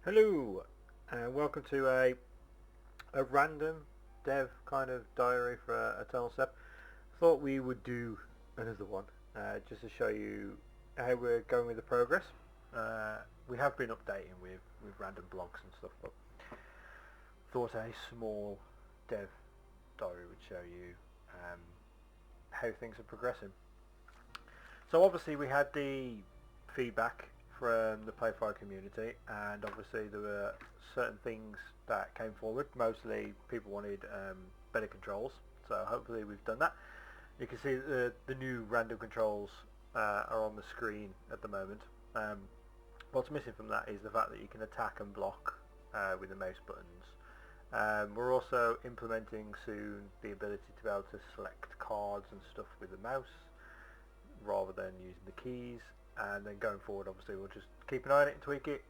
Hello, and welcome to a random dev kind of diary for Eternal Step. Thought we would do another one just to show you how we're going with the progress. We have been updating with random blogs and stuff, but thought a small dev diary would show you um, how things are progressing. So obviously we had the feedback from the Playfire community, and obviously there were certain things that came forward. Mostly people wanted better controls, so hopefully we've done that. You can see the new random controls are on the screen at the moment. What's missing from that is the fact that you can attack and block with the mouse buttons. We're also implementing soon the ability to be able to select cards and stuff with the mouse rather than using the keys, and then going forward obviously we'll just keep an eye on it and tweak it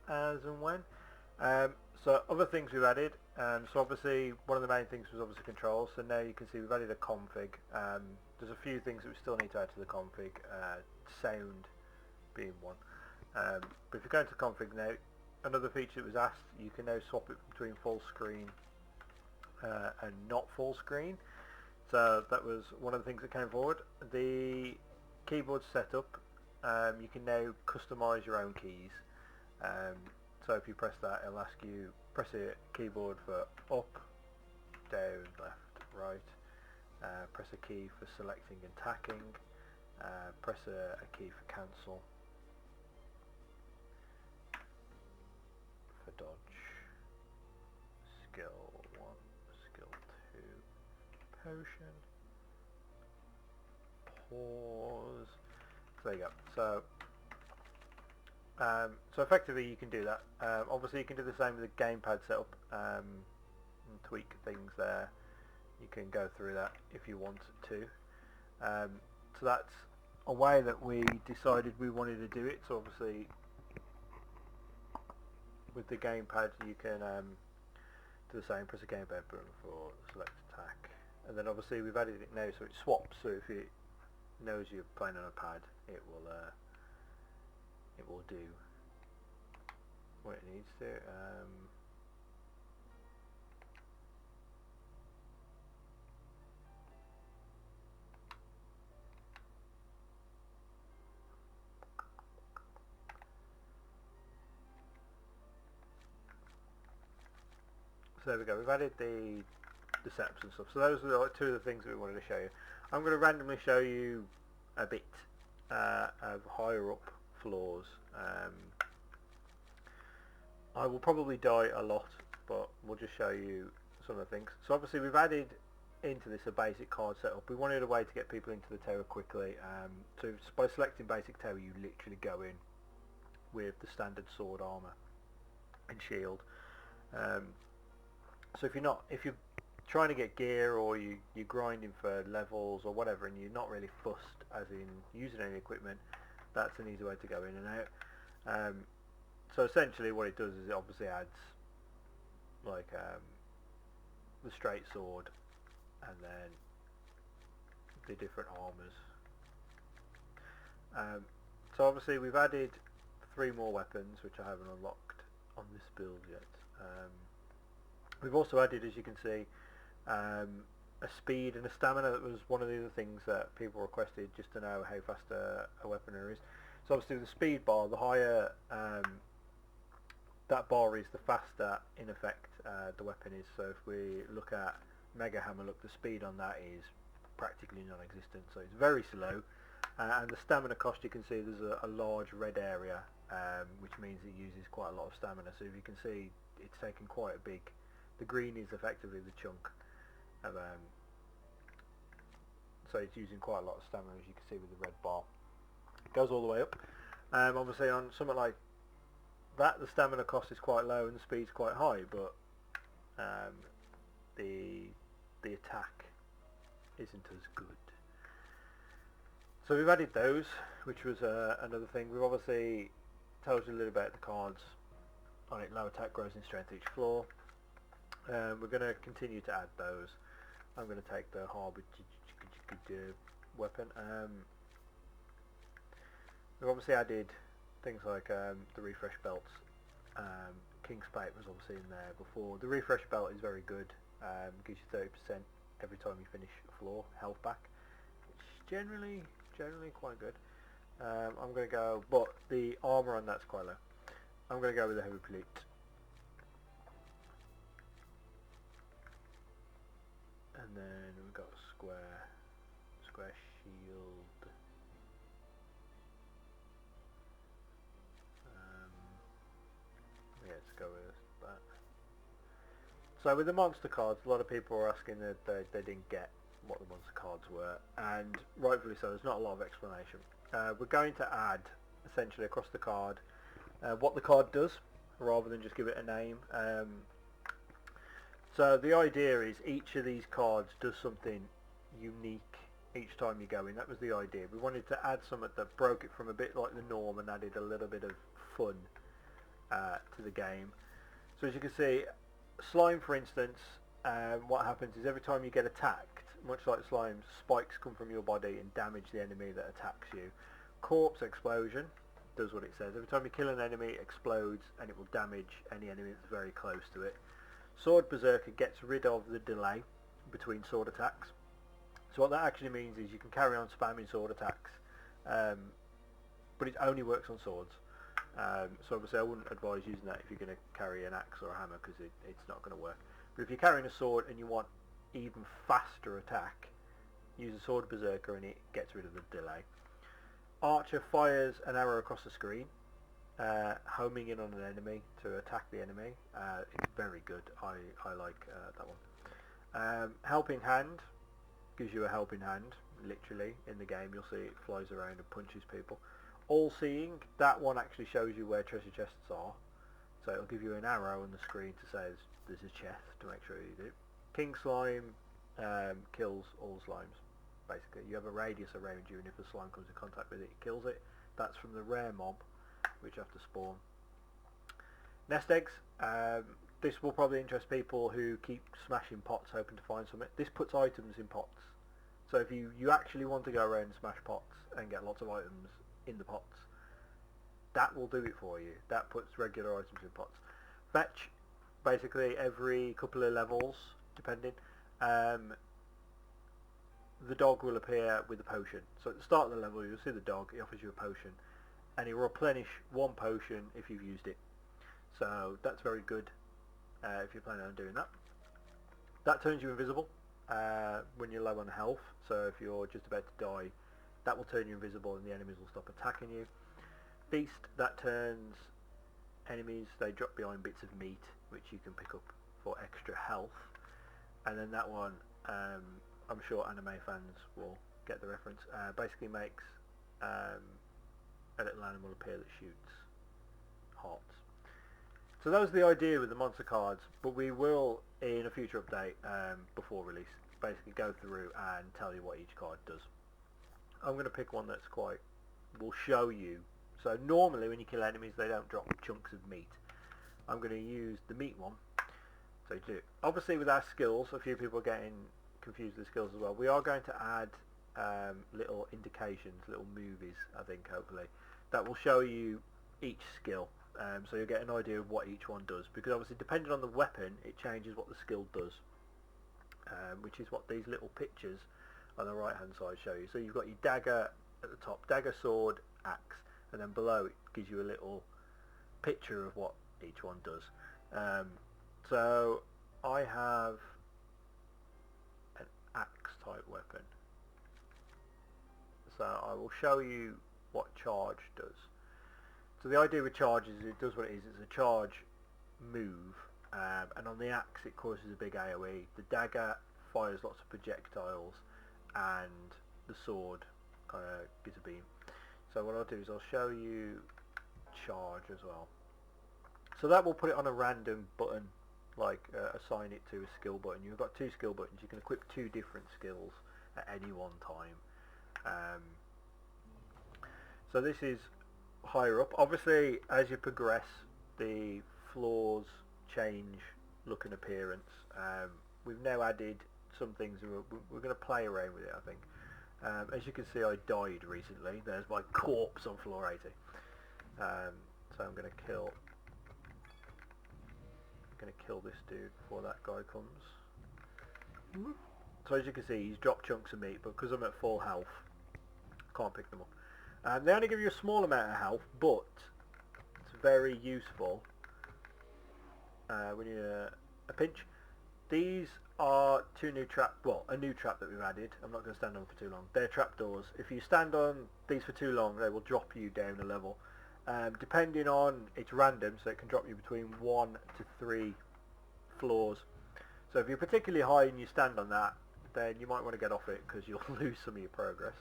as and when. So other things we've added, so obviously one of the main things was obviously controls, so now you can see we've added a config. There's a few things that we still need to add to the config, sound being one. But if you go into config now, another feature that was asked, you can now swap it between full screen and not full screen. So that was one of the things that came forward. The keyboard setup, you can now customize your own keys. So if you press that, it'll ask you press a keyboard for up, down, left, right, press a key for selecting and tacking, press a key for cancel, for dodge, skill 1, skill 2, potion, pause. So there you go. So effectively you can do that. Obviously you can do the same with the gamepad setup and tweak things there. You can go through that if you want to. So that's a way that we decided we wanted to do it. So obviously with the gamepad you can do the same, press the gamepad button for select attack. And then obviously we've added it now so it swaps, so if it knows you're playing on a pad, it will do what it needs to. So there we go, we've added the setups and stuff. So those are like two of the things that we wanted to show you. I'm going to randomly show you a bit of higher up floors. I will probably die a lot, but we'll just show you some of the things. So obviously we've added into this a basic card setup. We wanted a way to get people into the tower quickly. So by selecting basic tower, you literally go in with the standard sword armor and shield. So if you're trying to get gear, or you're grinding for levels or whatever, and you're not really fussed as in using any equipment, that's an easy way to go in and out. So essentially what it does is it obviously adds like the straight sword and then the different armors. So obviously we've added 3 more weapons which I haven't unlocked on this build yet. We've also added, as you can see, a speed and a stamina. That was one of the other things that people requested, just to know how fast a weaponer is. So obviously with the speed bar, the higher that bar is, the faster in effect the weapon is. So if we look at Mega Hammer, look, the speed on that is practically non-existent, so it's very slow. And the stamina cost, you can see there's a large red area, which means it uses quite a lot of stamina. So if you can see, it's taken quite a big, the green is effectively the chunk of, so it's using quite a lot of stamina, as you can see with the red bar. It goes all the way up. Obviously on something like that, the stamina cost is quite low and the speed's quite high, but the attack isn't as good. So we've added those, which was another thing. We've obviously told you a little about the cards on it. Low attack grows in strength each floor. We're going to continue to add those. I'm going to take the harbour weapon. We've obviously added things like the refresh belts King's Plate was obviously in there before. The refresh belt is very good. Gives you 30% every time you finish a floor, health back, which is generally quite good. I'm going to go, but the armour on that's quite low. I'm going to go with the heavy plate. And then we've got square shield. Yeah, let's go with that. So with the monster cards, a lot of people are asking that they didn't get what the monster cards were, and rightfully so. There's not a lot of explanation. We're going to add essentially across the card what the card does, rather than just give it a name. So the idea is each of these cards does something unique each time you go in. That was the idea. We wanted to add something that broke it from a bit like the norm and added a little bit of fun to the game. So as you can see, slime, for instance, what happens is every time you get attacked, much like slimes, spikes come from your body and damage the enemy that attacks you. Corpse explosion does what it says. Every time you kill an enemy, it explodes and it will damage any enemy that's very close to it. Sword Berserker gets rid of the delay between sword attacks. So what that actually means is you can carry on spamming sword attacks, but it only works on swords. So obviously I wouldn't advise using that if you're going to carry an axe or a hammer, because it's not going to work. But if you're carrying a sword and you want even faster attack, use a Sword Berserker and it gets rid of the delay. Archer fires an arrow across the screen, homing in on an enemy to attack the enemy. It's very good. I like that one. Helping Hand gives you a helping hand, literally, in the game. You'll see it flies around and punches people. All Seeing, that one actually shows you where treasure chests are. So it'll give you an arrow on the screen to say there's a chest, to make sure you do. King Slime kills all slimes. Basically, you have a radius around you, and if a slime comes in contact with it, it kills it. That's from the rare mob, which have to spawn. Nest eggs. This will probably interest people who keep smashing pots hoping to find something. This puts items in pots. So if you actually want to go around and smash pots and get lots of items in the pots, that will do it for you. That puts regular items in pots. Fetch, basically every couple of levels, depending, the dog will appear with a potion. So at the start of the level you'll see the dog, he offers you a potion, and he will replenish one potion if you've used it. So that's very good if you're planning on doing that. That turns you invisible when you're low on health, so if you're just about to die, that will turn you invisible and the enemies will stop attacking you. Feast, that turns enemies, they drop behind bits of meat which you can pick up for extra health. And then that one, I'm sure anime fans will get the reference, basically makes a little animal appear that shoots hearts. So that was the idea with the monster cards, but we will, in a future update before release, basically go through and tell you what each card does. I'm going to pick one that's will show you. So normally when you kill enemies they don't drop chunks of meat. I'm going to use the meat one. So you do. Obviously with our skills, a few people are getting confused with the skills as well. We are going to add little indications, little movies, I think, hopefully, that will show you each skill. So you'll get an idea of what each one does, because obviously depending on the weapon it changes what the skill does, which is what these little pictures on the right hand side show you. So you've got your dagger at the top, dagger, sword, axe, and then below it gives you a little picture of what each one does. So I have an axe type weapon, so I will show you what charge does. So the idea with charge is it does what it is. It's a charge move, and on the axe it causes a big AoE. The dagger fires lots of projectiles, and the sword kind of gives a beam. So what I'll do is I'll show you charge as well. So that will put it on a random button, like assign it to a skill button. You've got two skill buttons. You can equip two different skills at any one time. So this is higher up. Obviously as you progress the floors change look and appearance. We've now added some things. We're going to play around with it, I think. As you can see, I died recently. There's my corpse on floor 80. So I'm going to kill going to kill this dude before that guy comes. So as you can see, he's dropped chunks of meat, but because I'm at full health, can't pick them up. They only give you a small amount of health, but it's very useful when you're a pinch. These are a new trap that we've added. I'm not going to stand on for too long. They're trapdoors. If you stand on these for too long, they will drop you down a level. Depending on, it's random, so it can drop you between 1 to 3 floors. So if you're particularly high and you stand on that, then you might want to get off it because you'll lose some of your progress.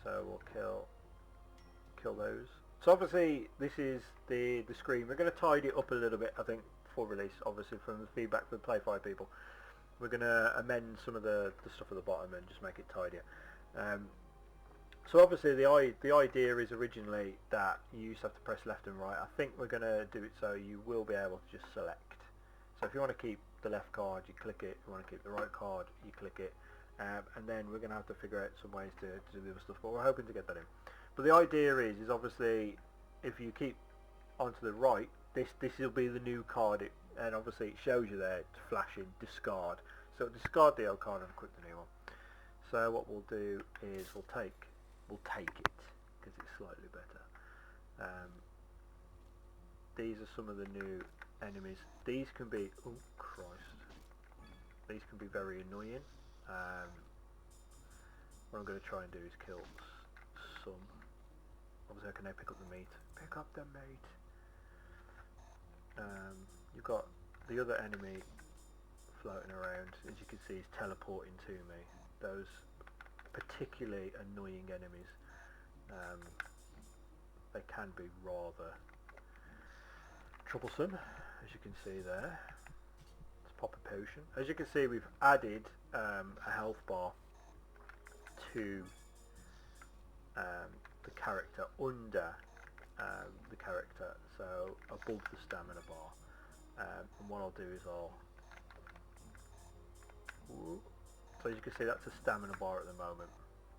So we'll kill those. So obviously this is the screen. We're going to tidy it up a little bit, I think, for release, obviously from the feedback from the Playfire people. We're going to amend some of the stuff at the bottom and just make it tidier. So obviously the idea is originally that you used to have to press left and right. I think we're going to do it so you will be able to just select. So if you want to keep the left card, you click it. If you want to keep the right card, you click it. And then we're going to have to figure out some ways to do the other stuff, but we're hoping to get that in. But the idea is obviously if you keep onto the right, this will be the new card, and obviously it shows you there, it's flashing discard. So discard the old card and equip the new one. So what we'll do is we'll take it because it's slightly better. These are some of the new enemies. These can be, oh Christ, these can be very annoying. What I'm going to try and do is kill some. Obviously I can now pick up the meat. Pick up the meat. You've got the other enemy floating around. As you can see, he's teleporting to me. Those particularly annoying enemies. They can be rather troublesome, as you can see there. Let's pop a potion. As you can see, we've added a health bar to the character under the character, so above the stamina bar. And what I'll do is so as you can see, that's a stamina bar at the moment.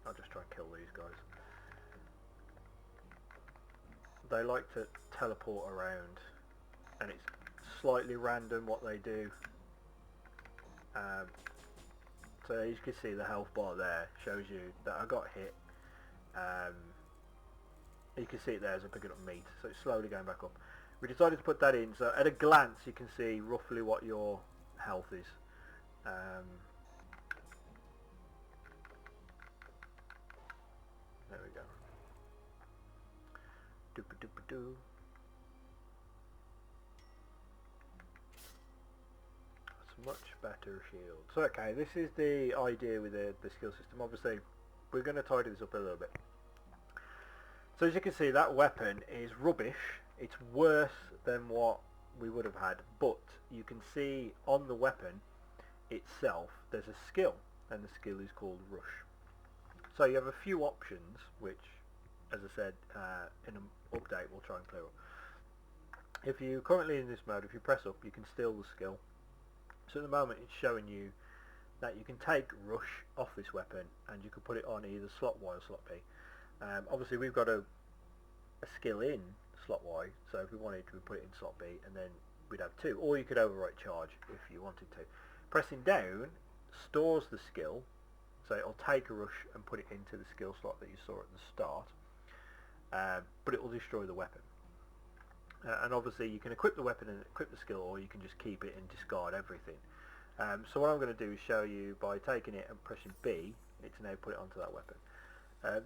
I'll just try and kill these guys. They like to teleport around, and it's slightly random what they do. So as you can see, the health bar there shows you that I got hit. You can see it there as I'm picking up meat, so it's slowly going back up. We decided to put that in, so at a glance you can see roughly what your health is. There we go. Doo-ba-doo-ba-doo. That's much better shield. So okay, this is the idea with the skill system. Obviously we're going to tidy this up a little bit. So as you can see, that weapon is rubbish. It's worse than what we would have had, but you can see on the weapon itself there's a skill, and the skill is called Rush. So you have a few options, which, as I said, in an update we'll try and clear up. If you currently in this mode, if you press up, you can steal the skill. So at the moment it's showing you that you can take Rush off this weapon and you can put it on either slot Y or slot B. Obviously we've got a skill in slot Y, so if we wanted to, we put it in slot B, and then we'd have two. Or you could overwrite charge if you wanted to. Pressing down stores the skill, so it'll take a Rush and put it into the skill slot that you saw at the start, but it will destroy the weapon. And obviously you can equip the weapon and equip the skill, or you can just keep it and discard everything. So what I'm going to do is show you by taking it and pressing B, it's now put it onto that weapon.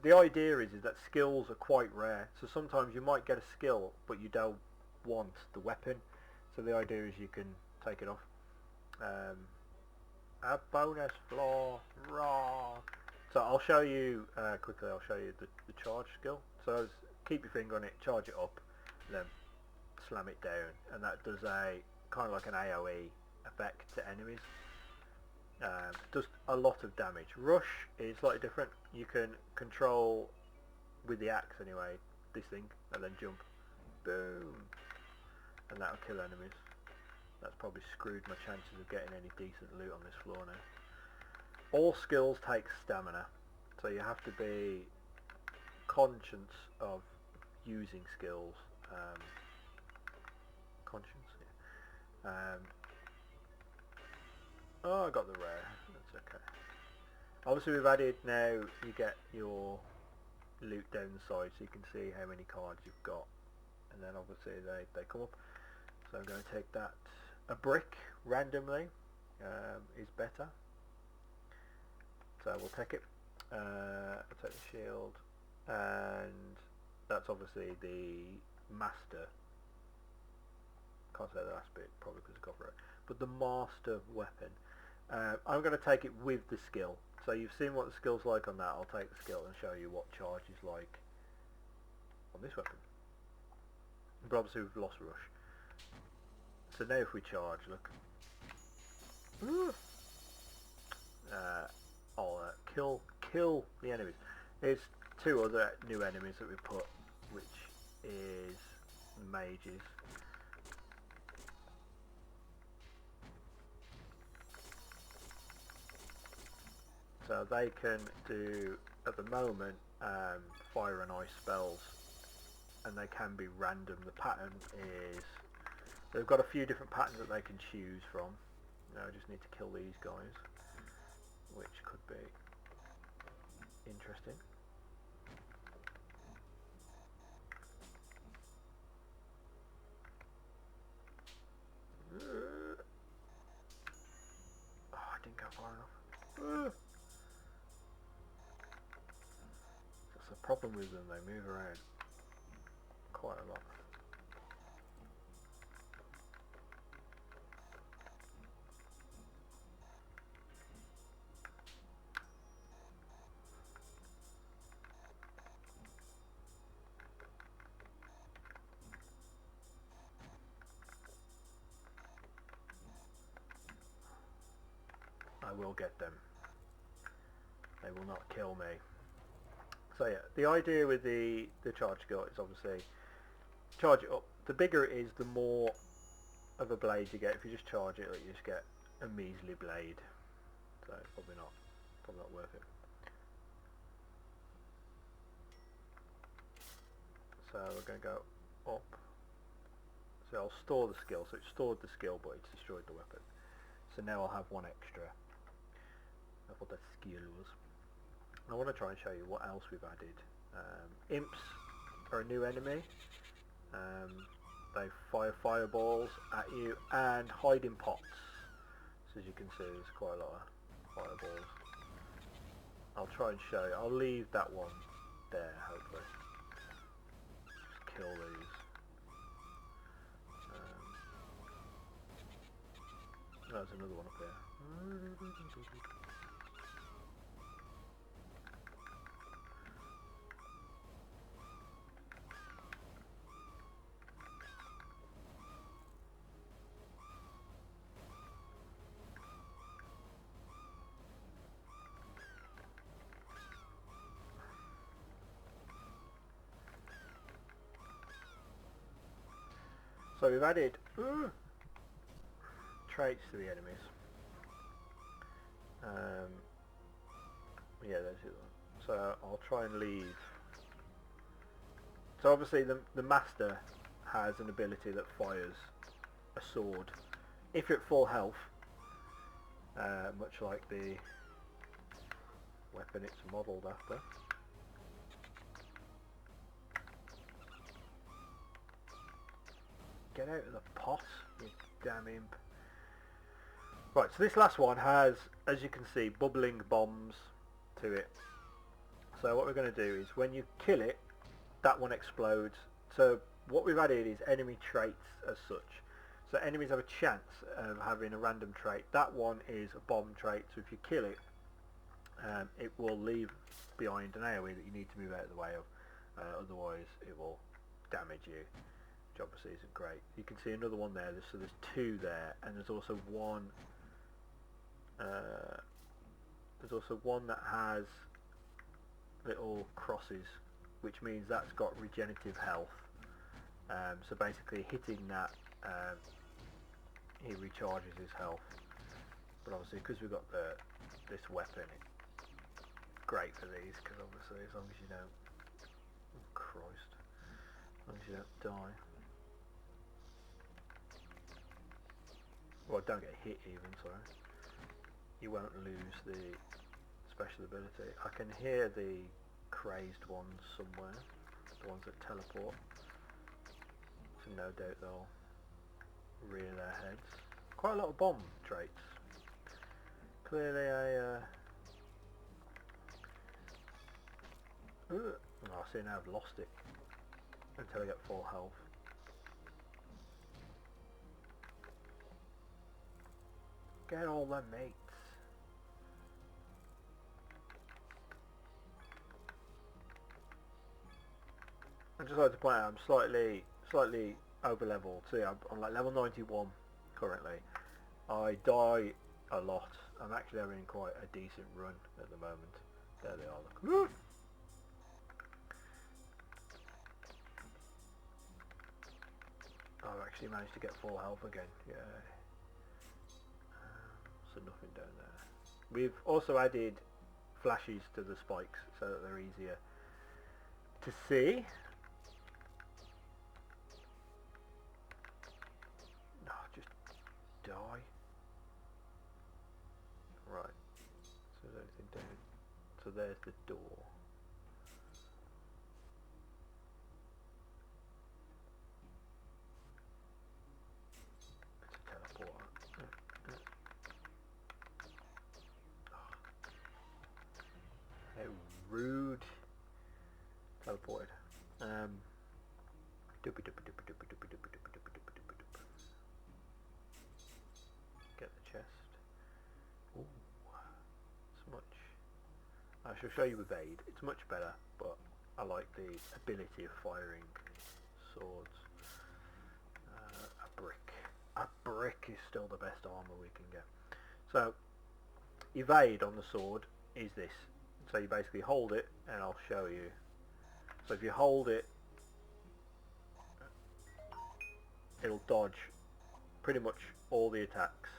The idea is that skills are quite rare, so sometimes you might get a skill but you don't want the weapon, so the idea is you can take it off. A bonus floor, raw. So I'll show you quickly, I'll show you the charge skill. So keep your finger on it, charge it up, then slam it down, and that does a kind of like an AoE effect to enemies. Does a lot of damage. Rush is slightly different. You can control with the axe anyway, this thing, and then jump, boom, and that'll kill enemies. That's probably screwed my chances of getting any decent loot on this floor now. All skills take stamina, so you have to be conscious of using skills. conscience. Yeah. Oh, I got the rare. That's okay. Obviously, we've added now. You get your loot down the side, so you can see how many cards you've got, and then obviously they come up. So I'm going to take that. A brick randomly is better. So we'll take it. I'll take the shield, and that's obviously the master. Can't say the last bit, probably because of copyright. But the master weapon. I'm going to take it with the skill. So you've seen what the skill's like on that. I'll take the skill and show you what charge is like on this weapon. But obviously we've lost rush. So now if we charge, look. Kill the enemies. There's two other new enemies that we put, which is mages. So they can do, at the moment, fire and ice spells, and they can be random. The pattern is, they've got a few different patterns that they can choose from. Now I just need to kill these guys, which could be interesting. Oh, I didn't go far enough. That's the problem with them, they move around quite a lot. I will get them. They will not kill me. So yeah, the idea with the charge skill is obviously charge it up. The bigger it is, the more of a blade you get. If you just charge it, you just get a measly blade. So it's probably not worth it. So we're going to go up. So I'll store the skill. So it stored the skill, but it's destroyed the weapon. So now I'll have one extra. That's what that skill was. I want to try and show you what else we've added. Imps are a new enemy. They fire fireballs at you and hide in pots. So as you can see, there's quite a lot of fireballs. I'll try and show you. I'll leave that one there, hopefully. Just kill these. There's another one up here. So we've added traits to the enemies. Yeah, that's it. So I'll try and leave. So obviously the master has an ability that fires a sword if you're at full health, much like the weapon it's modelled after. Get out of the pot, you damn imp. Right, so this last one has, as you can see, bubbling bombs to it. So what we're going to do is when you kill it, that one explodes. So what we've added is enemy traits as such. So enemies have a chance of having a random trait. That one is a bomb trait, so if you kill it, it will leave behind an AoE that you need to move out of the way of. Otherwise it will damage you, which obviously isn't great. You can see another one there, so there's two there, and there's also one that has little crosses, which means that's got regenerative health. So basically hitting that, he recharges his health. But obviously because we've got this weapon, it's great for these, because obviously as long as you don't, oh Christ, as long as you don't die. Well, don't get hit even, sorry. You won't lose the special ability. I can hear the crazed ones somewhere, the ones that teleport. So no doubt they'll rear their heads. Quite a lot of bomb traits. Clearly a... Oh, see, now I've lost it until I get full health. Get all them mates. I'd just like to point out I'm slightly over leveled. See, I'm like level 91 currently. I die a lot. I'm actually having quite a decent run at the moment. There they are, look. I've actually managed to get full health again. Yeah. So nothing down there. We've also added flashes to the spikes so that they're easier to see. No, just die. Right. So there's anything down. So there's the door. It's a teleporter. How rude. Teleported. Get the chest. Ooh, it's much. I shall show you evade. It's much better, but I like the ability of firing swords. A brick. A brick is still the best armor we can get. So, evade on the sword is this. So you basically hold it, and I'll show you. So if you hold it, it'll dodge pretty much all the attacks,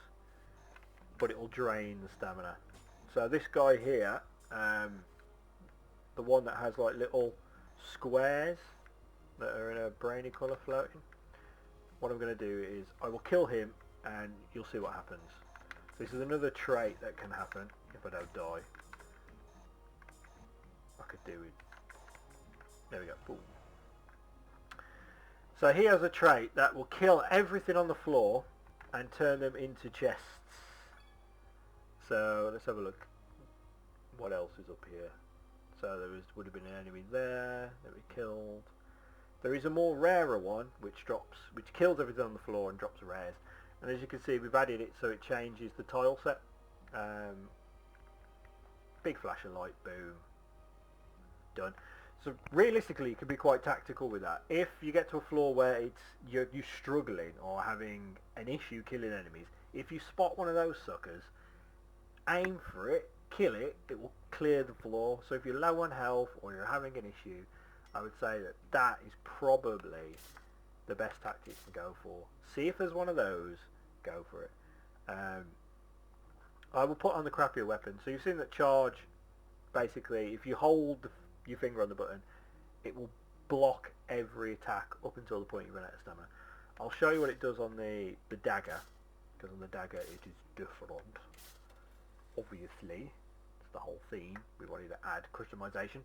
but it will drain the stamina. So this guy here, the one that has like little squares that are in a brainy colour floating, what I'm going to do is I will kill him and you'll see what happens. This is another trait that can happen if I don't die. I could do it. There we go. Boom. So he has a trait that will kill everything on the floor and turn them into chests. So let's have a look. What else is up here? So there would have been an enemy there that we killed. There is a more rarer one which kills everything on the floor and drops rares. And as you can see, we've added it so it changes the tile set. Big flash of light, boom, done. So realistically, you can be quite tactical with that. If you get to a floor where you're struggling or having an issue killing enemies, if you spot one of those suckers, aim for it, kill it, it will clear the floor. So if you're low on health or you're having an issue, I would say that is probably the best tactic to go for. See if there's one of those, go for it. I will put on the crappier weapon. So you've seen that charge, basically, if you hold your finger on the button, it will block every attack up until the point you run out of stamina. I'll show you what it does on the dagger, because on the dagger it is different. Obviously, it's the whole theme. We wanted to add customization.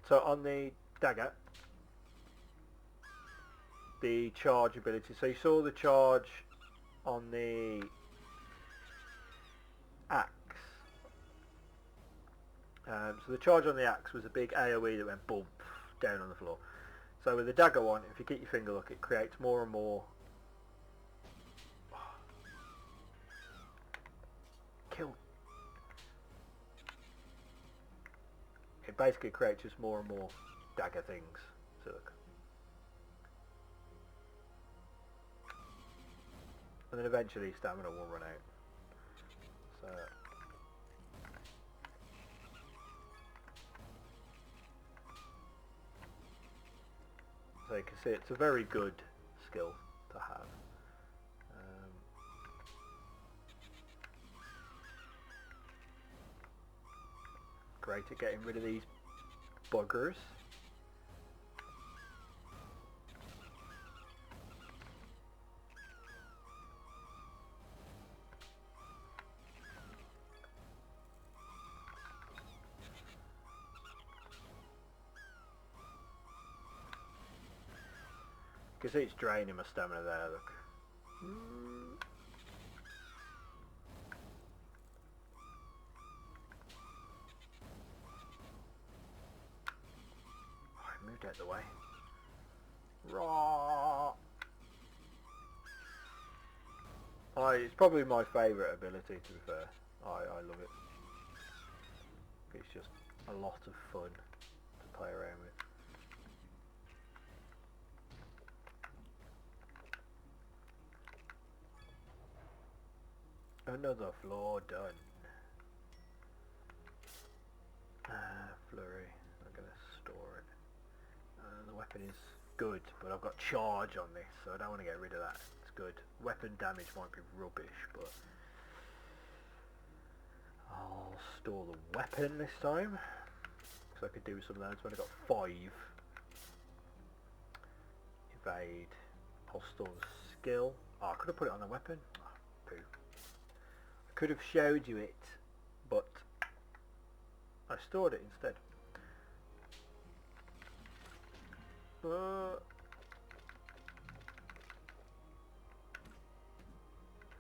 So on the dagger, the charge ability. So you saw the charge on the axe. So the charge on the axe was a big AoE that went boom down on the floor. So with the dagger one, if you keep your finger look, it creates more and more. Kill. It basically creates just more and more dagger things. So look. And then eventually stamina will run out. So you can see it's a very good skill to have. Great at getting rid of these buggers. You can see it's draining my stamina there, look. Oh, I moved out the way. Raw. It's probably my favourite ability, to be fair. I love it. It's just a lot of fun to play around with. Another floor done. Flurry. I'm going to store it. The weapon is good, but I've got charge on this, so I don't want to get rid of that. It's good. Weapon damage might be rubbish, but I'll store the weapon this time, because I could do some of those. I've only got 5. Evade. I'll store the skill. Oh, I could have put it on the weapon. Oh, poo. I could have showed you it, but I stored it instead.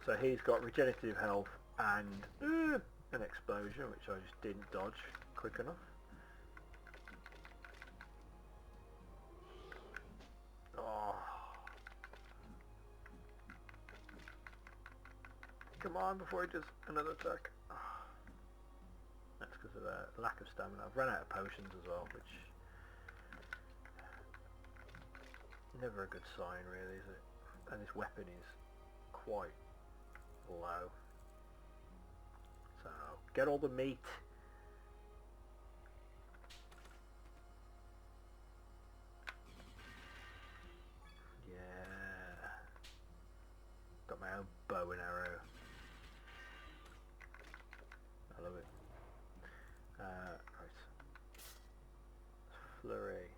So he's got regenerative health and an explosion, which I just didn't dodge quick enough. Oh. Come on, before he does another attack. Oh. That's because of the lack of stamina. I've run out of potions as well, which never a good sign, really, is it? And this weapon is quite low. So, get all the meat. Yeah. Got my own bow and arrow. I love it. Right. Flurry.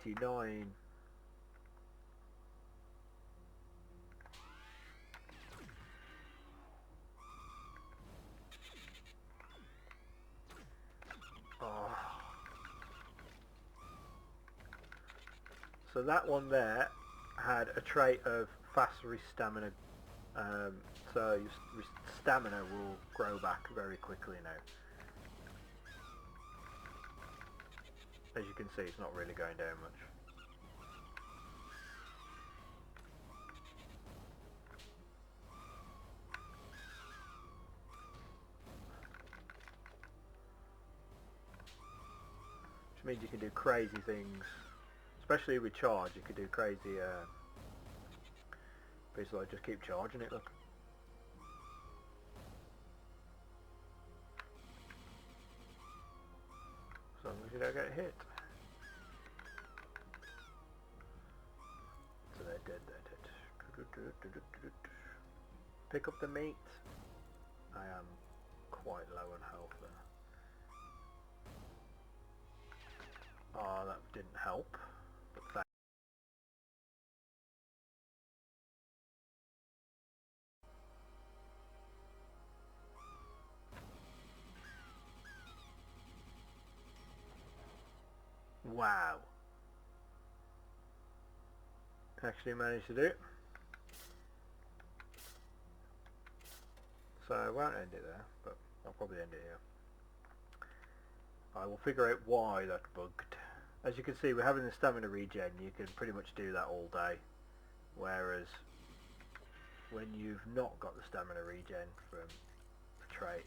89. Oh. So that one there had a trait of fast restamina. So your stamina will grow back very quickly now. As you can see, it's not really going down much. Which means you can do crazy things. Especially with charge, you can do crazy basically like just keep charging it, look. As long as you don't get hit. So they're dead, they're dead. Pick up the meat. I am quite low on health there. Oh, that didn't help. But wow. Actually managed to do it. So I won't end it there, but I'll probably end it here. I will figure out why that's bugged. As you can see, we're having the stamina regen. You can pretty much do that all day. Whereas when you've not got the stamina regen from the trait,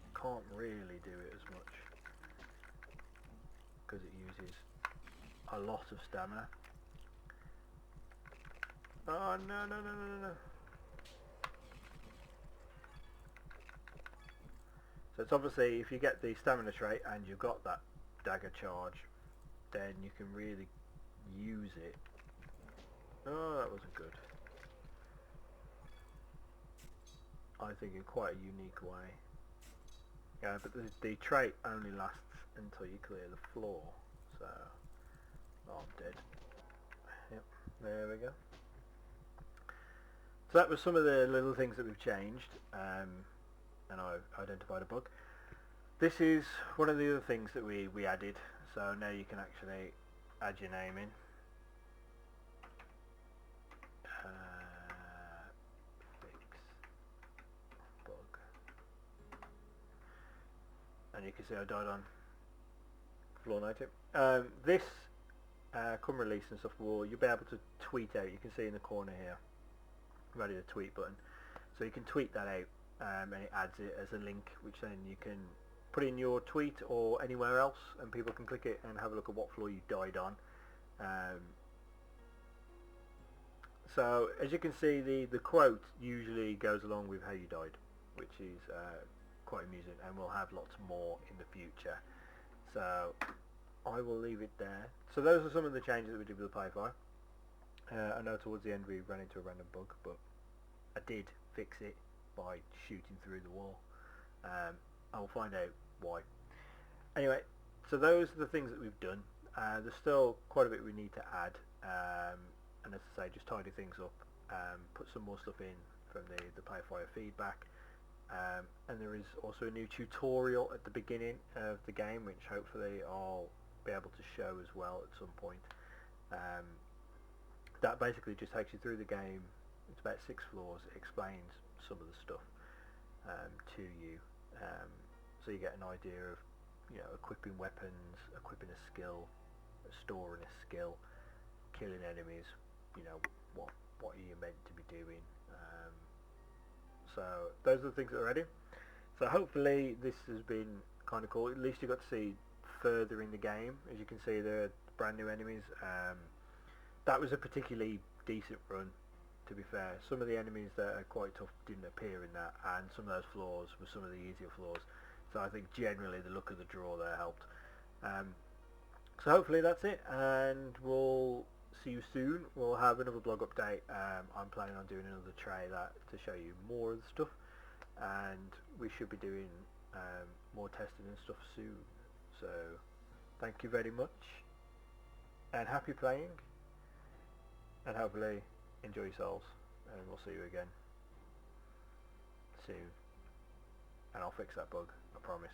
you can't really do it as much. Because it uses a lot of stamina. Oh no no no no no. So it's obviously, if you get the stamina trait and you've got that dagger charge, then you can really use it. Oh, that wasn't good. I think in quite a unique way. Yeah, but the trait only lasts until you clear the floor. So, oh, I'm dead. Yep, there we go. So that was some of the little things that we've changed, and I've identified a bug. This is one of the other things that we added. So now you can actually add your name in. Fix bug. And you can see I died on floor 90. This come release and stuff, you'll be able to tweet out. You can see in the corner here, ready the tweet button. So you can tweet that out, and it adds it as a link, which then you can put in your tweet or anywhere else, and people can click it and have a look at what floor you died on. So as you can see, the quote usually goes along with how you died, which is quite amusing, and we'll have lots more in the future. So I will leave it there. So those are some of the changes that we did with the Playfire. I know towards the end we ran into a random bug, but I did fix it by shooting through the wall. I'll find out why. Anyway, so those are the things that we've done. There's still quite a bit we need to add, and as I say, just tidy things up, put some more stuff in from the Playfire feedback. And there is also a new tutorial at the beginning of the game, which hopefully I'll be able to show as well at some point. That basically just takes you through the game. It's about 6 floors. It explains some of the stuff to you, so you get an idea of, you know, equipping weapons, equipping a skill, storing a skill, killing enemies. You know, what are you meant to be doing? So those are the things that are ready. So hopefully this has been kind of cool. At least you got to see further in the game. As you can see, there are brand new enemies. That was a particularly decent run, to be fair. Some of the enemies that are quite tough didn't appear in that, and some of those floors were some of the easier floors. So I think generally the look of the draw there helped. So hopefully that's it, and we'll see you soon. We'll have another blog update. I'm planning on doing another trailer to show you more of the stuff, and we should be doing more testing and stuff soon. So thank you very much, and happy playing, and hopefully enjoy yourselves, and we'll see you again soon, and I'll fix that bug, I promise.